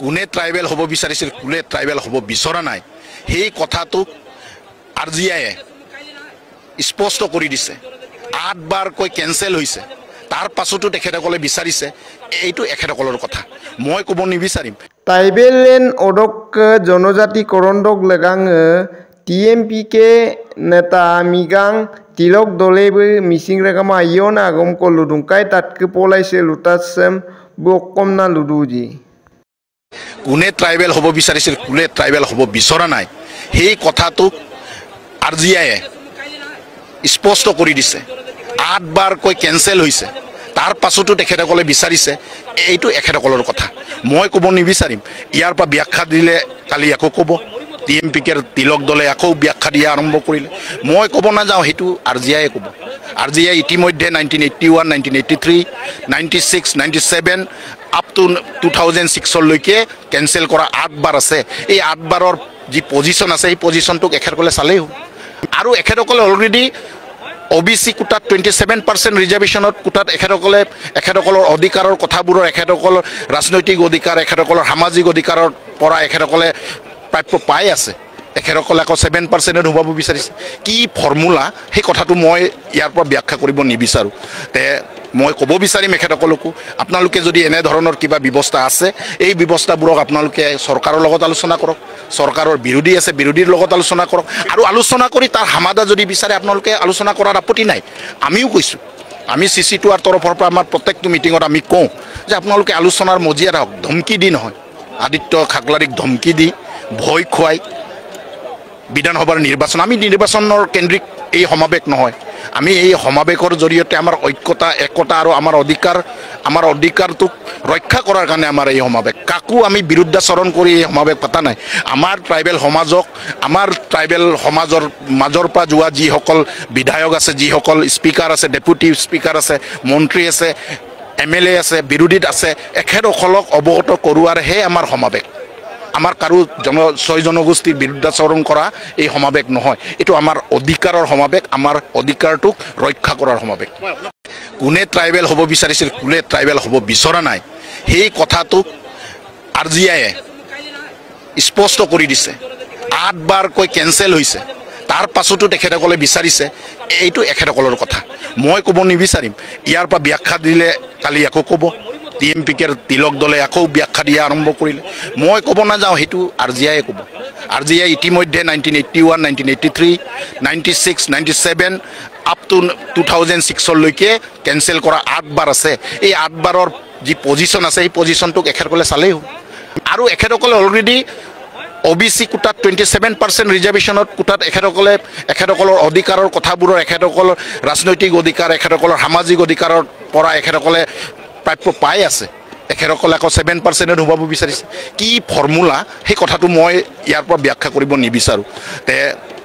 কোনে ট্ৰাইবেল হ'ব বিচাৰিছিল কোনে ট্ৰাইবেল হ'ব বিচৰা নাই সেই কথাটো আৰজিআইয়ে স্পষ্ট কৰি দিছে 8 বাৰ কৈ কেনসেল হৈছে তাৰ পাছতো তেখেতসকলে বিচাৰিছে এইটো এখেতসকলৰ কথা মই ক'ব নিবিচাৰিম ট্ৰাইবেল লেণ্ড অডক জনজাতি কৰণ্ডক লেগাং TMPK নেতা মিগাং তিলক দলেবো মিচিং রেগামা ইয়ন আগম কো লুদুংকাই তাতকে পলাইছে লুটাসম বকমনা লুদুজি কোনে ট্ৰাইবেল হ'ব বিচাৰিছিল কোনে ট্ৰাইবেল হ'ব বিচৰা নাই সেই কথাটো আৰজিআইয়ে স্পষ্ট কৰি দিছে 8 বাৰ কৈ কেনসেল হৈছে তাৰ পাছতো তেখেতসকলে বিচাৰিছে এইটো এখেতসকলৰ কথা মই ক'ব নিবিচাৰিম ইয়াৰ পৰা ব্যাখ্যা দিলে কালি আকৌ ক'ব TMPK তিলক দলে আকৌ ব্যাখ্যা দিয়া আৰম্ভ কৰিলে মই ক'ব নাযাওঁ হেতু আৰজিআইয়ে ক'ব আৰজিআই ইতিমধ্যে 1981 1983 96 97 আপ টু 2006 লৈকে কেনসেল কৰা 8 বাৰ আছে এই 8 বাৰৰ যি পজিশন আছে এই পজিশনটোক এখেতসকলে চালেই আৰু এখেতসকলে অলৰেডি OBC কোটাত 27% ৰিজাৰ্ভেশনত কোটাত এখেতসকলৰ অধিকাৰৰ কথাবোৰৰ এখেতসকলৰ ৰাজনৈতিক অধিকাৰ এখেতসকলৰ সামাজিক অধিকাৰৰ পৰা এখেতসকলে প্ৰাপ্য পাই আছে এখেতসকলে আকৌ 7% হ'ব বিচাৰিছে কি ফৰ্মুলা সেই কথাটো মই ইয়াৰ পৰা ব্যাখ্যা কৰিব নিবিচাৰো তে মই ক'ব বিচাৰিম এখেতসকলকো আপোনালোকে যদি এনে ধৰণৰ কিবা ব্যৱস্থা আছে এই ব্যৱস্থাবোৰক আপোনালোকে চৰকাৰৰ লগত আলোচনা কৰক চৰকাৰৰ বিৰোধী আছে বিৰোধীৰ লগত আলোচনা কৰক আৰু আলোচনা কৰি তাৰ সমাধান যদি বিচাৰে আপোনালোকে আলোচনা কৰাৰ আপত্তি নাই আমিও কৈছো আমি CC2R তৰফৰ পৰা আমাৰ প্ৰত্যেকটো মিটিঙত আমি কওঁ যে আপোনালোকে আলোচনাৰ মজিয়া ৰাখক ধমকি দি নহয় আদিত্য খাগলাৰীক ধমকি দি ভয় খুৱাই বিধানসভাৰ নিৰ্বাচন আমি নিৰ্বাচনৰ কেন্দ্ৰিক এই সমাবেশ নহয় আমি এই সমাবেশৰ জৰিয়তে আমাৰ ঐক্যতা একতা আৰু আমাৰ অধিকাৰটোক ৰক্ষা কৰাৰ কাৰণে আমাৰ এই সমাবেশ কাকো আমি বিৰুদ্ধাচৰণ কৰি এই সমাবেশ পতা নাই আমাৰ ট্ৰাইবেল সমাজৰ মাজৰ পৰা যোৱা যিসকল বিধায়ক আছে যিসকল স্পিকাৰ আছে ডেপুটি স্পিকাৰ আছে মন্ত্ৰী আছে MLA আছে বিৰোধীত আছে এখেতসকলক অৱগত কৰোৱাৰহে আমাৰ সমাবেশ আমাৰ কাৰো জনগোষ্ঠীৰ বিৰুদ্ধাচৰণ কৰা এই সমাবেশ নহয় এটো আমাৰ অধিকাৰৰ সমাবেশ আমাৰ অধিকাৰটোক ৰক্ষা কৰাৰ সমাবেশ কোনে ট্ৰাইবেল হ'ব বিচাৰিছিল কোনে ট্ৰাইবেল হ'ব বিচৰা নাই সেই কথাটো আৰজিআইয়ে স্পষ্ট কৰি দিছে 8 বাৰ কৈ কেনসেল হৈছে তাৰ পাছতো তেখেতসকলে বিচাৰিছে এইটো এখেতসকলৰ কথা মই ক'ব নিবিচাৰিম ইয়াৰ পৰা ব্যাখ্যা দিলে কালি আকৌ ক'ব TMPK তিলক দলে আকৌ ব্যাখ্যা দিয়া আৰম্ভ কৰিলে মই ক'ব নাযাওঁ হেতু আৰজিআইয়ে ক'ব আৰজিআই ইতিমধ্যে 1981 1983 96 97 আপ টু 2006 লৈকে কেনসেল কৰা 8 বাৰ আছে এই 8 বাৰৰ যি পজিশন আছে এই পজিশনটোক এখেতসকলে চালেই আৰু এখেতসকলে অলৰেডি OBC কোটাত 27% ৰিজাৰ্ভেশনত কোটাত এখেতসকলৰ অধিকাৰৰ কথাবোৰৰ এখেতসকলৰ ৰাজনৈতিক অধিকাৰ এখেতসকলৰ সামাজিক অধিকাৰৰ পৰা এখেতসকলে প্ৰাপ্য পাই আছে এখেতসকলে আকৌ 7% হ'ব বিচাৰিছে কি ফৰ্মুলা সেই কথাটো মই ইয়াৰ পৰা ব্যাখ্যা কৰিব নিবিচাৰো তে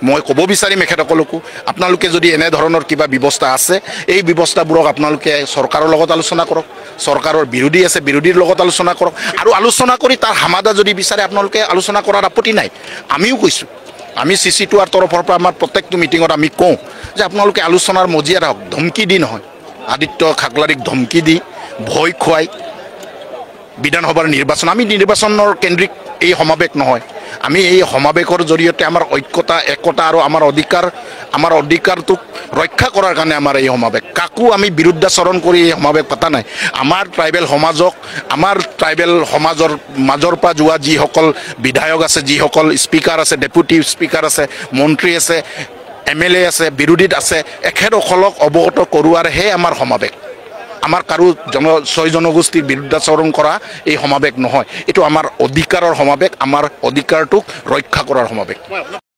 মই ক'ব বিচাৰিম এখেতসকলকো আপোনালোকে যদি এনে ধৰণৰ কিবা ব্যৱস্থা আছে এই ব্যৱস্থাবোৰক আপোনালোকে চৰকাৰৰ লগত আলোচনা কৰক চৰকাৰৰ বিৰোধী আছে বিৰোধীৰ লগত আলোচনা কৰক আৰু আলোচনা কৰি তাৰ সমাধান যদি বিচাৰে আপোনালোকে আলোচনা কৰাৰ আপত্তি নাই আমিও কৈছো আমি CC2R তৰফৰ পৰা আমাৰ প্ৰত্যেকটো মিটিঙত আমি কওঁ যে আপোনালোকে আলোচনাৰ মজিয়া ৰাখক ধমকি দি নহয় আদিত্য খাগলাৰীক ধমকি দি ভয় খুৱাই বিধানসভাৰ নিৰ্বাচন আমি নিৰ্বাচনৰ কেন্দ্ৰিক এই সমাবেশ নহয় আমি এই সমাবেশৰ জৰিয়তে আমাৰ ঐক্যতা একতা আৰু আমাৰ অধিকাৰটোক ৰক্ষা কৰাৰ কাৰণে আমাৰ এই সমাবেশ কাকো আমি বিৰুদ্ধাচৰণ কৰি এই সমাবেশ পতা নাই আমাৰ ট্ৰাইবেল সমাজৰ মাজৰ পৰা যোৱা যিসকল বিধায়ক আছে যিসকল স্পিকাৰ আছে ডেপুটি স্পিকাৰ আছে মন্ত্ৰী আছে MLA আছে বিৰোধীত আছে এখেতসকলক অৱগত কৰোৱাৰহে আমাৰ সমাবেশ আমাৰ কাৰো জনগোষ্ঠীৰ বিৰুদ্ধাচৰণ কৰা এই সমাবেশ নহয় এটো আমাৰ অধিকাৰৰ সমাবেশ আমাৰ অধিকাৰটোক ৰক্ষা কৰাৰ সমাবেশ